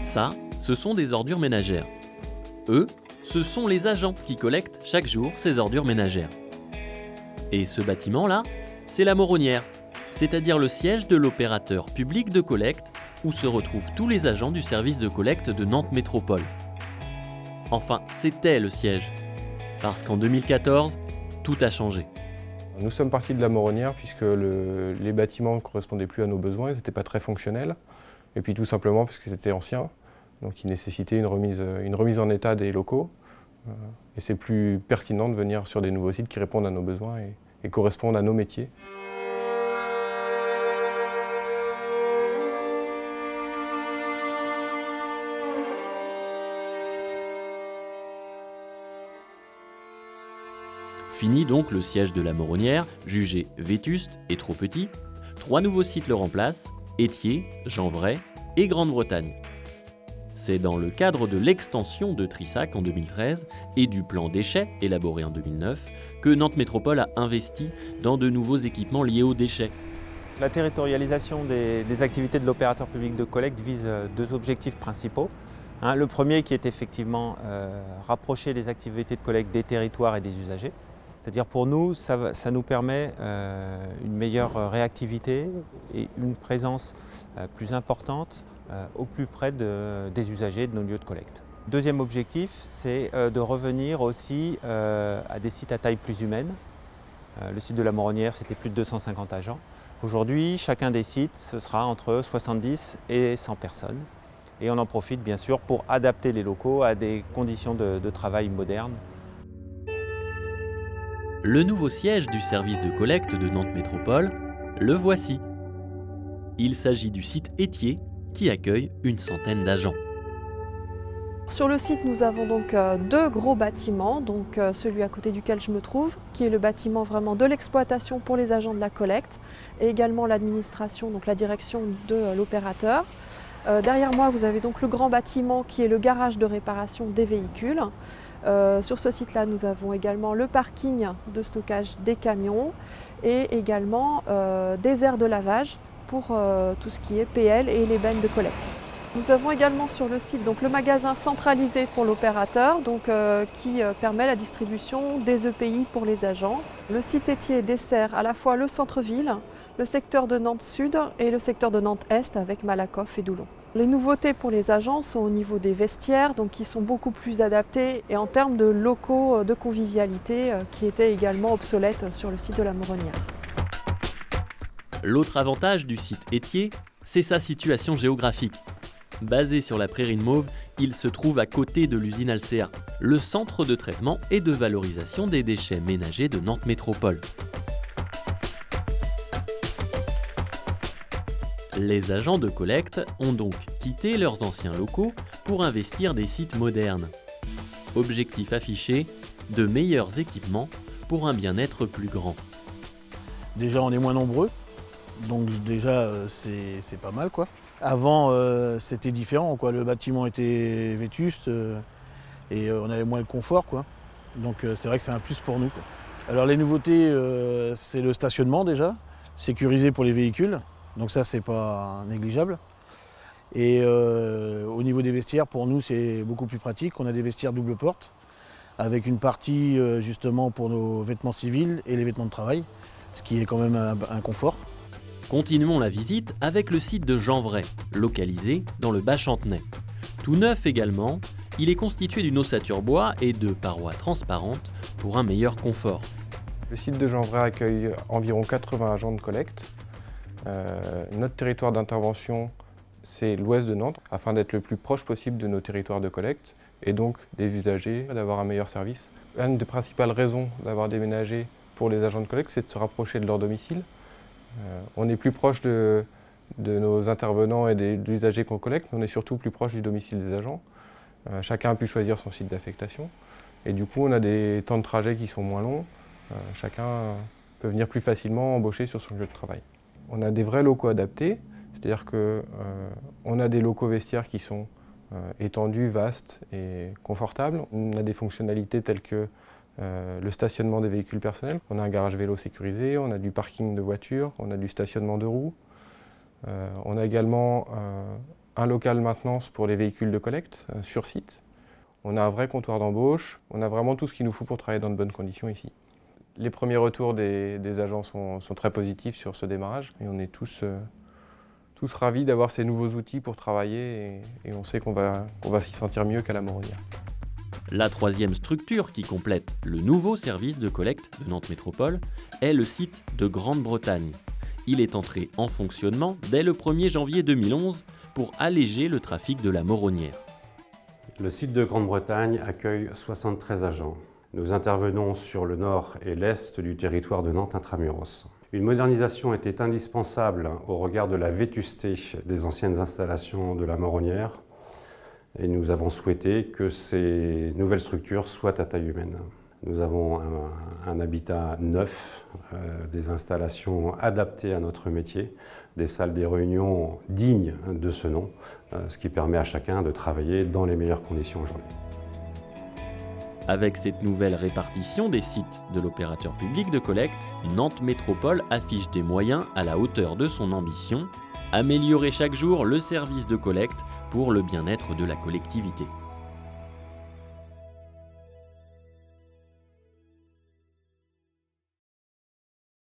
Ça, ce sont des ordures ménagères. Eux, ce sont les agents qui collectent chaque jour ces ordures ménagères. Et ce bâtiment-là, c'est la Moronnière, c'est-à-dire le siège de l'opérateur public de collecte où se retrouvent tous les agents du service de collecte de Nantes Métropole. Enfin, c'était le siège, parce qu'en 2014, tout a changé. Nous sommes partis de la Moronnière puisque les bâtiments ne correspondaient plus à nos besoins, ils n'étaient pas très fonctionnels. Et puis tout simplement parce qu'ils étaient anciens, donc ils nécessitaient une remise en état des locaux. Et c'est plus pertinent de venir sur des nouveaux sites qui répondent à nos besoins et correspondent à nos métiers. Fini donc le siège de la Moronnière, jugé vétuste et trop petit. 3 nouveaux sites le remplacent, Étier, Janvray et Grande-Bretagne. C'est dans le cadre de l'extension de Trissac en 2013 et du plan déchets élaboré en 2009 que Nantes Métropole a investi dans de nouveaux équipements liés aux déchets. La territorialisation des activités de l'opérateur public de collecte vise 2 objectifs principaux. Le premier qui est effectivement rapprocher les activités de collecte des territoires et des usagers. C'est-à-dire pour nous, ça nous permet une meilleure réactivité et une présence plus importante au plus près des usagers de nos lieux de collecte. Deuxième objectif, c'est de revenir aussi à des sites à taille plus humaine. Le site de la Moronnière, c'était plus de 250 agents. Aujourd'hui, chacun des sites, ce sera entre 70 et 100 personnes. Et on en profite bien sûr pour adapter les locaux à des conditions de travail modernes. Le nouveau siège du service de collecte de Nantes Métropole, le voici. Il s'agit du site Étier qui accueille une centaine d'agents. Sur le site, nous avons donc 2 gros bâtiments, donc celui à côté duquel je me trouve, qui est le bâtiment vraiment de l'exploitation pour les agents de la collecte, et également l'administration, donc la direction de l'opérateur. Derrière moi, vous avez donc le grand bâtiment qui est le garage de réparation des véhicules. Sur ce site-là, nous avons également le parking de stockage des camions et également des aires de lavage pour tout ce qui est PL et les bennes de collecte. Nous avons également sur le site donc, le magasin centralisé pour l'opérateur qui permet la distribution des EPI pour les agents. Le site Étier dessert à la fois le centre-ville, le secteur de Nantes Sud et le secteur de Nantes Est avec Malakoff et Doulon. Les nouveautés pour les agents sont au niveau des vestiaires, donc qui sont beaucoup plus adaptés, et en termes de locaux de convivialité qui étaient également obsolètes sur le site de la Moronnière. L'autre avantage du site Étier, c'est sa situation géographique. Basé sur la prairie de Mauve, il se trouve à côté de l'usine Alsea, le centre de traitement et de valorisation des déchets ménagers de Nantes Métropole. Les agents de collecte ont donc quitté leurs anciens locaux pour investir des sites modernes. Objectif affiché, de meilleurs équipements pour un bien-être plus grand. Déjà on est moins nombreux, donc déjà c'est pas mal quoi. Avant c'était différent quoi, le bâtiment était vétuste et on avait moins le confort quoi. Donc c'est vrai que c'est un plus pour nous quoi. Alors les nouveautés c'est le stationnement déjà, sécurisé pour les véhicules. Donc ça, c'est pas négligeable. Et au niveau des vestiaires, pour nous, c'est beaucoup plus pratique. On a des vestiaires double porte, avec une partie justement pour nos vêtements civils et les vêtements de travail, ce qui est quand même un confort. Continuons la visite avec le site de Janvray, localisé dans le Bas-Chantenay. Tout neuf également, il est constitué d'une ossature bois et de parois transparentes pour un meilleur confort. Le site de Janvray accueille environ 80 agents de collecte. Notre territoire d'intervention, c'est l'ouest de Nantes, afin d'être le plus proche possible de nos territoires de collecte et donc des usagers, d'avoir un meilleur service. Une des principales raisons d'avoir déménagé pour les agents de collecte, c'est de se rapprocher de leur domicile. On est plus proche de nos intervenants et des usagers qu'on collecte, mais on est surtout plus proche du domicile des agents. Chacun a pu choisir son site d'affectation et du coup on a des temps de trajet qui sont moins longs. Chacun peut venir plus facilement embaucher sur son lieu de travail. On a des vrais locaux adaptés, C'est-à-dire qu'on a des locaux vestiaires qui sont étendus, vastes et confortables. On a des fonctionnalités telles que le stationnement des véhicules personnels. On a un garage vélo sécurisé, on a du parking de voitures, on a du stationnement de roues. On a également un local maintenance pour les véhicules de collecte sur site. On a un vrai comptoir d'embauche. On a vraiment tout ce qu'il nous faut pour travailler dans de bonnes conditions ici. Les premiers retours des agents sont très positifs sur ce démarrage et on est tous ravis d'avoir ces nouveaux outils pour travailler et on sait qu'on va s'y sentir mieux qu'à la Moronnière. La troisième structure qui complète le nouveau service de collecte de Nantes Métropole est le site de Grande-Bretagne. Il est entré en fonctionnement dès le 1er janvier 2011 pour alléger le trafic de la Moronnière. Le site de Grande-Bretagne accueille 73 agents. Nous intervenons sur le nord et l'est du territoire de Nantes intramuros. Une modernisation était indispensable au regard de la vétusté des anciennes installations de la Moronnière et nous avons souhaité que ces nouvelles structures soient à taille humaine. Nous avons un habitat neuf, des installations adaptées à notre métier, des salles des réunions dignes de ce nom, ce qui permet à chacun de travailler dans les meilleures conditions aujourd'hui. Avec cette nouvelle répartition des sites de l'opérateur public de collecte, Nantes Métropole affiche des moyens à la hauteur de son ambition, améliorer chaque jour le service de collecte pour le bien-être de la collectivité.